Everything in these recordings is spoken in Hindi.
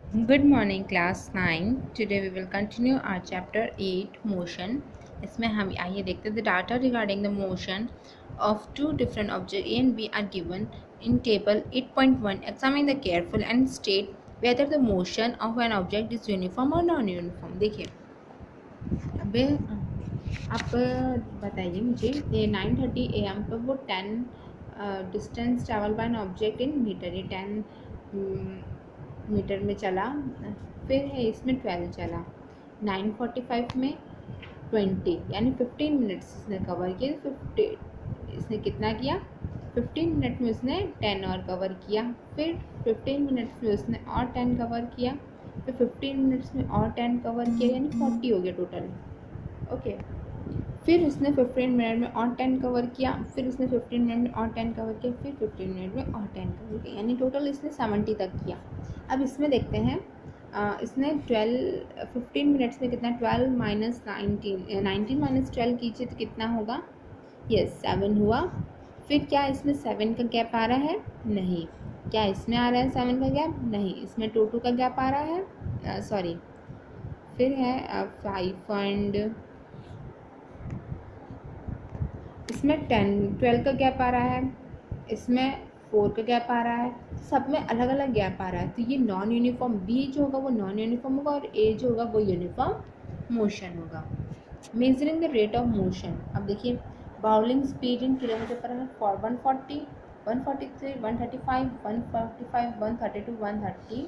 Good morning, class 9. Today we will continue our chapter 8 motion. इसमें हम आइए देखते हैं the data regarding the motion of two different objects A and B are given in table 8.1. Examine the careful and state whether the motion of an object is uniform or non-uniform. देखिए अबे आप बताइए मुझे 9:30 AM पर वो 10 distance travel by an object in metre, ये 10 मीटर में चला, फिर है इसमें 12 चला, 9:45 में 20 यानी 15 मिनट्स इसने कवर किए। 50 इसने कितना किया, 15 मिनट में उसने 10 और कवर किया, फिर 15 मिनट्स में उसने और 10 कवर किया, फिर 15 मिनट्स में और 10 कवर किया, यानी 40 हो गया टोटल। ओके, फिर उसने 15 मिनट में और 10 कवर किया, फिर उसने 15 मिनट में और 10 कवर किया, फिर 15 मिनट में और 10 कवर किया, यानी टोटल इसने 70 तक किया। अब इसमें देखते हैं इसने 15 मिनट्स में कितना, 12 माइनस 19 माइनस 12 कीजिए तो कितना होगा, यस 7 हुआ। फिर क्या इसमें 7 का गैप आ रहा है, नहीं। क्या इसमें आ रहा है 7 का गैप, नहीं। इसमें 2 का गैप आ रहा है, सॉरी। फिर है 5 एंड इसमें 12 का गैप आ रहा है, इसमें 4 का गैप आ रहा है, सब में अलग अलग गैप आ रहा है। तो ये नॉन यूनिफॉर्म, बी जो होगा वो नॉन यूनिफॉर्म होगा और ए जो होगा वो यूनिफॉर्म मोशन होगा। Measuring the rate of motion, अब देखिए बाउलिंग स्पीड इन किलोमीटर पर है फॉर 140, 143, 135, 145, 132, 130।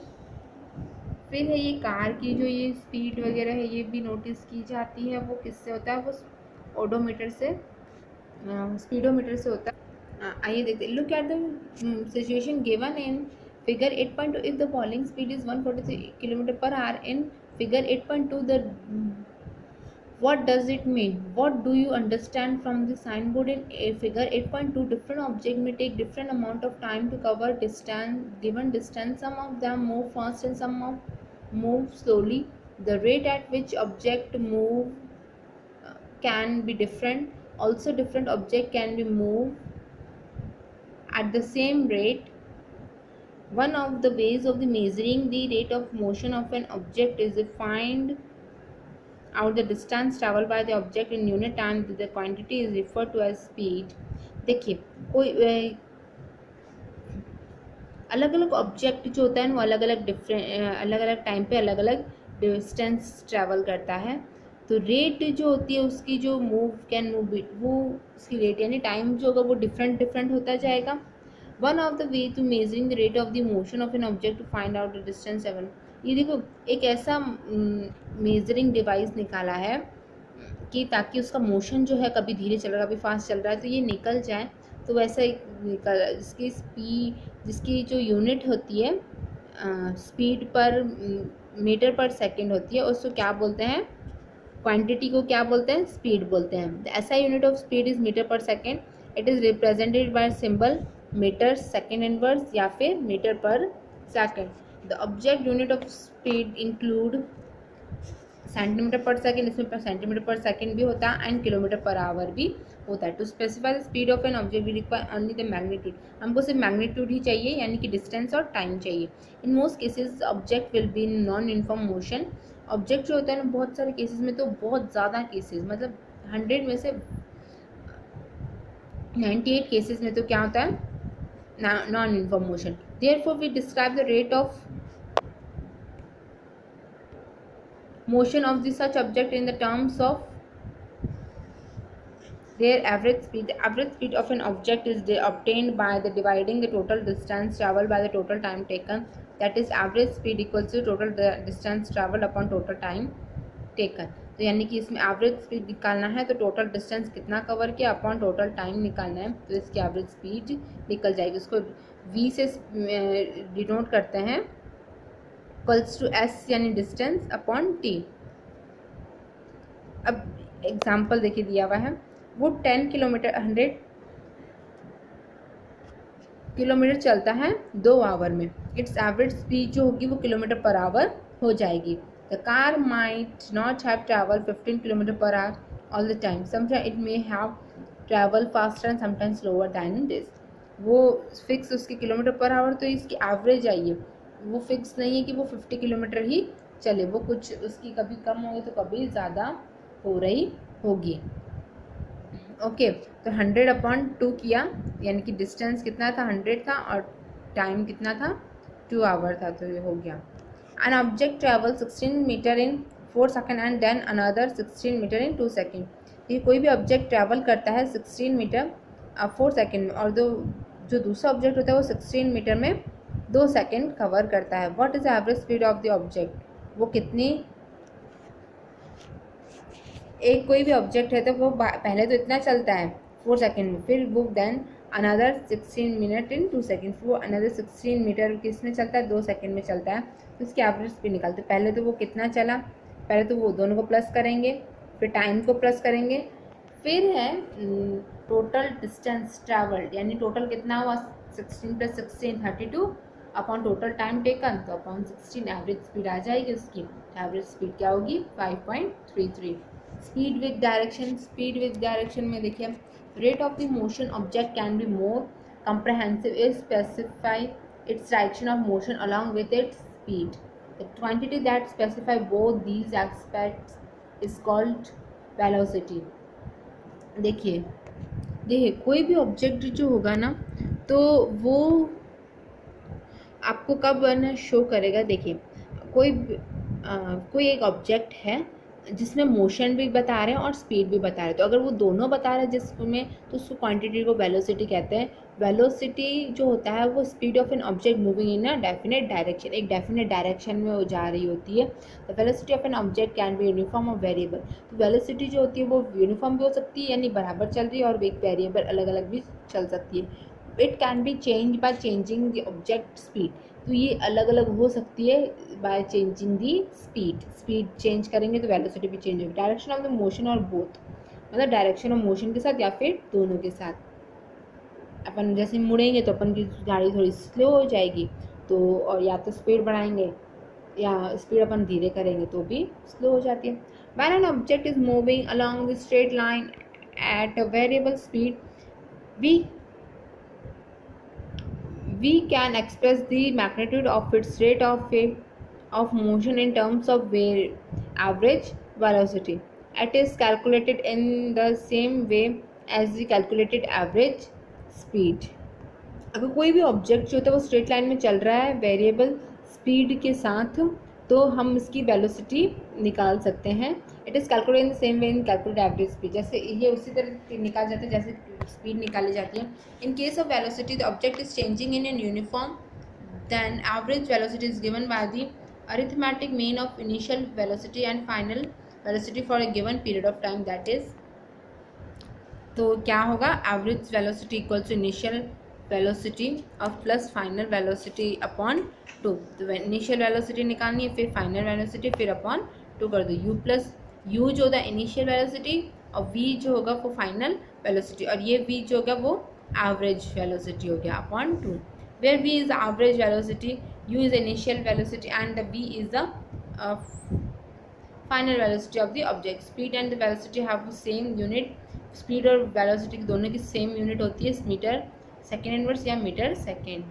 फिर है ये कार की जो ये स्पीड वगैरह है ये भी नोटिस की जाती है, वो किससे होता है, वो ओडोमीटर से, स्पीडोमीटर से होता है। आइए देखते हैं, look at the situation given in figure 8.2 if the bowling speed is 143 kilometre per hour in figure 8.2 the what does it mean, what do you understand from the signboard in figure 8.2? Different object may take different amount of time to cover distance, given distance. Some of them move fast and some of move slowly. The rate at which object move can be different. Also different object can be moved at the same rate. One of the ways of the measuring the rate of motion of an object is to find out the distance traveled by the object in unit time. The quantity is referred to as speed. देखिए कोई अलग अलग ऑब्जेक्ट जो होता है वो अलग अलग टाइम पे अलग अलग डिस्टेंस ट्रैवल करता है। तो रेट जो होती है उसकी, जो कैन मूव वो उसकी रेट यानी टाइम जो होगा वो डिफरेंट होता जाएगा। One of the way to measuring the rate of the motion of an object to find out the distance seven, ये देखो एक ऐसा मेजरिंग डिवाइस निकाला है कि ताकि उसका मोशन जो है कभी धीरे चल रहा है कभी फास्ट चल रहा है तो ये निकल जाए। तो वैसा एक निकल, जिसकी जो यूनिट होती है स्पीड पर मीटर पर सेकंड होती है, उसको क्या बोलते हैं, क्वांटिटी को क्या बोलते हैं, स्पीड बोलते हैं। The SI unit of speed is metre per second. It is represented by symbol metre second inverse या फिर metre per second. The object unit of speed include centimetre per second, इसमें पर सेंटीमीटर पर सेकंड भी होता है एंड किलोमीटर पर आवर भी होता है। To specify the speed of an object we require only the magnitude, हमको सिर्फ मैग्नीट्यूड ही चाहिए यानी कि डिस्टेंस और टाइम चाहिए। In most cases object will be in non uniform motion. Object जो होता है ना बहुत सारे केसेस में, तो बहुत ज़्यादा केसेस मतलब 100 में से 98 केसेस में तो क्या होता है, non uniform motion. Therefore we describe the rate of motion of the such object in the terms of their average speed. The average speed of an object is obtained by the dividing the total distance traveled by the total time taken. That is average speed equals to total distance traveled upon total time taken. तो यानी कि इसमें एवरेज स्पीड निकालना है तो टोटल डिस्टेंस कितना कवर किया अपॉन टोटल टाइम निकालना है, तो इसकी एवरेज स्पीड निकल जाएगी। उसको v से डिनोट करते हैं, इक्वल्स टू s यानी डिस्टेंस अपॉन t। अब एग्जाम्पल देखिए दिया हुआ है, वो 10 किलोमीटर 100 किलोमीटर चलता है 2 आवर में। इट्स एवरेज स्पीड जो होगी वो किलोमीटर पर आवर हो जाएगी। The car might not have travel 15 kilometre per hour all the time, sometime it may have travel faster and sometime slower then this. वो फिक्स उसकी किलोमीटर पर आवर, तो इसकी एवरेज आई है वो फिक्स नहीं है कि वो 50 किलोमीटर ही चले, वो कुछ उसकी कभी कम होगी तो कभी ज़्यादा हो रही होगी। ओके, तो 100/2 किया, यानी कि डिस्टेंस कितना था 100 था और टाइम कितना था 2 आवर था, तो ये हो गया। An object travel 16 metre in 4 second and then another 16 metre in 2 second. ये कोई भी ऑब्जेक्ट ट्रैवल करता है 16 मीटर 4 सेकेंड में, और जो दूसरा ऑब्जेक्ट होता है वो 16 मीटर में 2 सेकेंड कवर करता है। What is the average speed of the object? वो कितनी, एक कोई भी ऑब्जेक्ट है तो वो पहले तो इतना चलता है 4 सेकेंड में, फिर वो then another 16 minute in 2 second, वो अनदर 16 मीटर किसमें चलता है 2 सेकेंड में चलता है, तो उसकी एवरेज स्पीड निकालते। पहले तो वो कितना चला, पहले तो वो दोनों को प्लस करेंगे, फिर टाइम को प्लस करेंगे, फिर है टोटल डिस्टेंस ट्रैवल्ड, यानी टोटल कितना हुआ 16 + 16 32 अपॉन टोटल टाइम टेकन, तो अपॉन 16 एवरेज स्पीड आ जाएगी उसकी। एवरेज स्पीड क्या होगी 5.33। Speed with direction, speed with direction में देखिए rate of the motion object can be more comprehensive is specify its direction of motion along with its speed. The quantity that specify both these aspects is called velocity. देखिए कोई भी ऑब्जेक्ट जो होगा ना तो वो आपको कब ना शो करेगा। देखिए कोई एक ऑब्जेक्ट है जिसमें मोशन भी बता रहे हैं और स्पीड भी बता रहे हैं, तो अगर वो दोनों बता रहे हैं जिसमें, तो उसको क्वांटिटी को वेलोसिटी कहते हैं। वेलोसिटी जो होता है वो speed of an object moving in a definite direction, एक डेफिनेट डायरेक्शन में वो जा रही होती है। The velocity of an object can be uniform और वेरिएबल। तो वेलोसिटी जो होती है वो यूनिफॉर्म भी हो सकती है, यानी बराबर चल रही है, और एक वेरिएबल अलग अलग भी चल सकती है। It can be change by changing the object speed, तो ये अलग अलग हो सकती है by changing the speed change करेंगे तो वेलोसिटी भी चेंज होगी। डायरेक्शन ऑफ द मोशन और बोथ, मतलब डायरेक्शन ऑफ मोशन के साथ या फिर दोनों के साथ। अपन जैसे मुड़ेंगे तो अपन की गाड़ी थोड़ी स्लो हो जाएगी, तो और या तो स्पीड बढ़ाएंगे या स्पीड अपन धीरे करेंगे तो भी स्लो हो जाती है। When an object is moving along the straight line at a variable speed, we can express the magnitude of its rate of motion in terms of average velocity. It is calculated in the same way as the calculated average speed. अगर कोई भी ऑब्जेक्ट जो होता है वो स्ट्रेट लाइन में चल रहा है वेरिएबल स्पीड के साथ, तो हम इसकी वेलोसिटी निकाल सकते हैं। It is calculate in the same way in calculate average speed, जैसे ये उसी तरह निकाल जाते हैं जैसे स्पीड निकाली जाती है। In case of velocity the object is changing in an uniform, then average velocity is given by the arithmetic mean of initial velocity and final velocity for a given period of time, that is, तो क्या होगा average velocity equal to initial velocity of plus final velocity upon 2। तो इनिशियल वेलोसिटी निकालनी है, फिर फाइनल वेलोसिटी, फिर अपॉन 2 कर दो। यू प्लस यू जो होगा इनिशियल वेलोसिटी और वी जो होगा वो फाइनल वेलोसिटी, और ये वी जो होगा वो एवरेज वेलोसिटी हो गया upon 2, where V is average velocity, U is initial velocity and the V is the final velocity of the object. Speed and the velocity have same unit, speed और वेलोसिटी दोनों की सेम यूनिट होती है, मीटर सेकेंड इनवर्स या मीटर सेकेंड।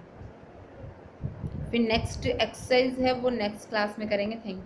फिर नेक्स्ट एक्सरसाइज है वो नेक्स्ट क्लास में करेंगे। Thank you.